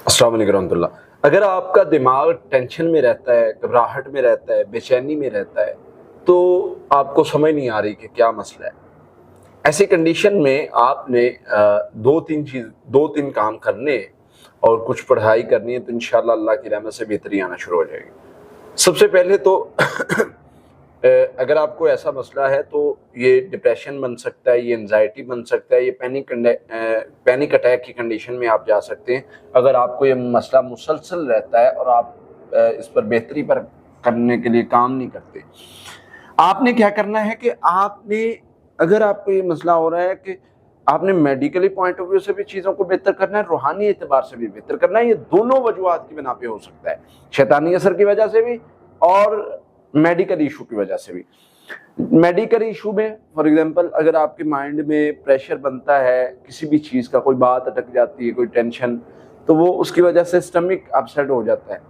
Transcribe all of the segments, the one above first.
अस्सलाम वालेकुम रहमतुल्लाह। अगर आपका दिमाग टेंशन में रहता है, घबराहट में रहता है, बेचैनी में रहता है, तो आपको समझ नहीं आ रही कि क्या मसला है। ऐसी कंडीशन में आपने 2-3 काम करने और कुछ पढ़ाई करनी है, तो इंशाअल्लाह अल्लाह की रहमत से बेहतरी आना शुरू हो जाएगी। सबसे पहले तो अगर आपको ऐसा मसला है तो ये डिप्रेशन बन सकता है, ये एंजाइटी बन सकता है, ये पैनिक अटैक की कंडीशन में आप जा सकते हैं। अगर आपको ये मसला मुसलसल रहता है और आप इस पर बेहतरी पर करने के लिए काम नहीं करते, आपने क्या करना है कि अगर आपको ये मसला हो रहा है कि आपने मेडिकली पॉइंट ऑफ व्यू से भी चीज़ों को बेहतर करना है, रूहानी एतबार से भी बेहतर करना है। ये दोनों वजूहात की बिना पे हो सकता है, शैतानी असर की वजह से भी और मेडिकल इशू की वजह से भी। मेडिकल इशू में फॉर एग्जांपल अगर आपके माइंड में प्रेशर बनता है, किसी भी चीज़ का कोई बात अटक जाती है, कोई टेंशन, तो वो उसकी वजह से स्टमक अपसेट हो जाता है,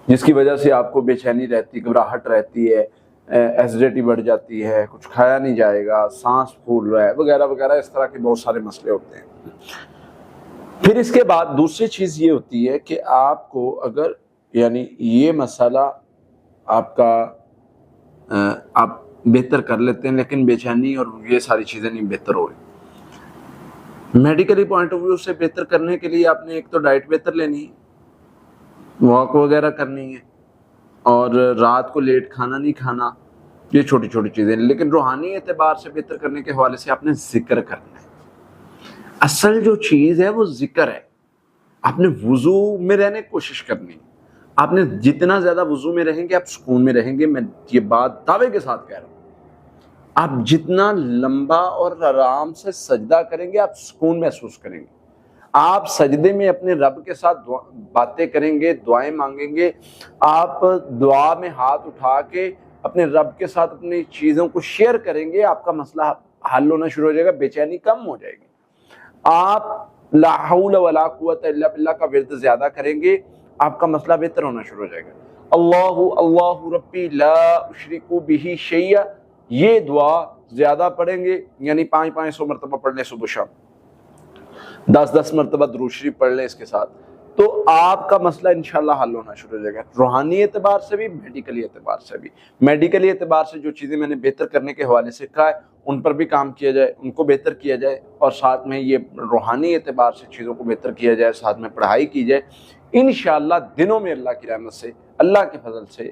जिसकी वजह से आपको बेचैनी रहती, घबराहट रहती है, एसिडिटी बढ़ जाती है, कुछ खाया नहीं जाएगा, सांस फूल रहा है, वगैरह वगैरह, इस तरह के बहुत सारे मसले होते हैं। फिर इसके बाद दूसरी चीज़ ये होती है कि आपको अगर यानी ये मसाला आपका आप बेहतर कर लेते हैं, लेकिन बेचैनी और ये सारी चीज़ें नहीं बेहतर हो रही। मेडिकली पॉइंट ऑफ व्यू से बेहतर करने के लिए आपने एक तो डाइट बेहतर लेनी है, वॉक वगैरह करनी है, और रात को लेट खाना नहीं खाना, ये छोटी छोटी चीज़ें। लेकिन रूहानी एतबार से बेहतर करने के हवाले से आपने जिक्र करना है। असल जो चीज़ है वो जिक्र है। आपने वुजू में रहने की कोशिश करनी है। आपने जितना ज़्यादा वुजू में रहेंगे आप सुकून में रहेंगे। मैं ये बात दावे के साथ कह रहा हूँ। आप जितना लंबा और आराम से सजदा करेंगे आप सुकून महसूस करेंगे। आप सजदे में अपने रब के साथ बातें करेंगे, दुआएं मांगेंगे, आप दुआ में हाथ उठा के अपने रब के साथ अपनी चीज़ों को शेयर करेंगे, आपका मसला हल होना शुरू हो जाएगा, बेचैनी कम हो जाएगी। आप ला हौल वला कुव्वता इल्ला बिल्लाह का विर्द ज़्यादा करेंगे, आपका मसला बेहतर होना शुरू हो जाएगा। अल्लाहु अल्लाहु रब्बी ला उशरिकु बिही शैया, ये दुआ ज़्यादा पढ़ेंगे, यानी 500 मरतबा पढ़ लें सुबह शाम, 10 मरतबा दुरूद शरीफ पढ़ लें इसके साथ, तो आपका मसला इंशाल्लाह हल होना शुरू हो जाएगा। रूहानी एतबार से भी, मेडिकली एतबार से भी। मेडिकली एतबार से जो चीज़ें मैंने बेहतर करने के हवाले से कहा है, उन पर भी काम किया जाए, उनको बेहतर किया जाए, और साथ में ये रूहानी एतबार से चीज़ों को बेहतर किया जाए, साथ में पढ़ाई की जाए। इंशाअल्लाह दिनों में अल्लाह की रहमत से, अल्लाह के फजल से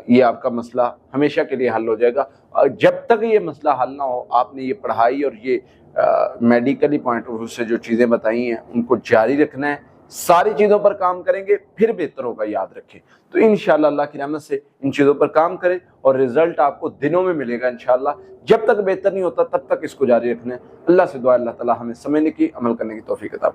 ये आपका मसला हमेशा के लिए हल हो जाएगा। और जब तक ये मसला हल ना हो, आपने ये पढ़ाई और ये मेडिकली पॉइंट ऑफ व्यू से जो चीज़ें बताई हैं उनको जारी रखना है। सारी चीज़ों पर काम करेंगे फिर बेहतर होगा, याद रखें। तो इंशाअल्लाह अल्लाह की रहमत से इन चीज़ों पर काम करें और रिजल्ट आपको दिनों में मिलेगा इंशाअल्लाह। जब तक बेहतर नहीं होता तब तक इसको जारी रखना है। अल्लाह से दुआ, अल्लाह ताला हमें समझने की, अमल करने की तौफीक अता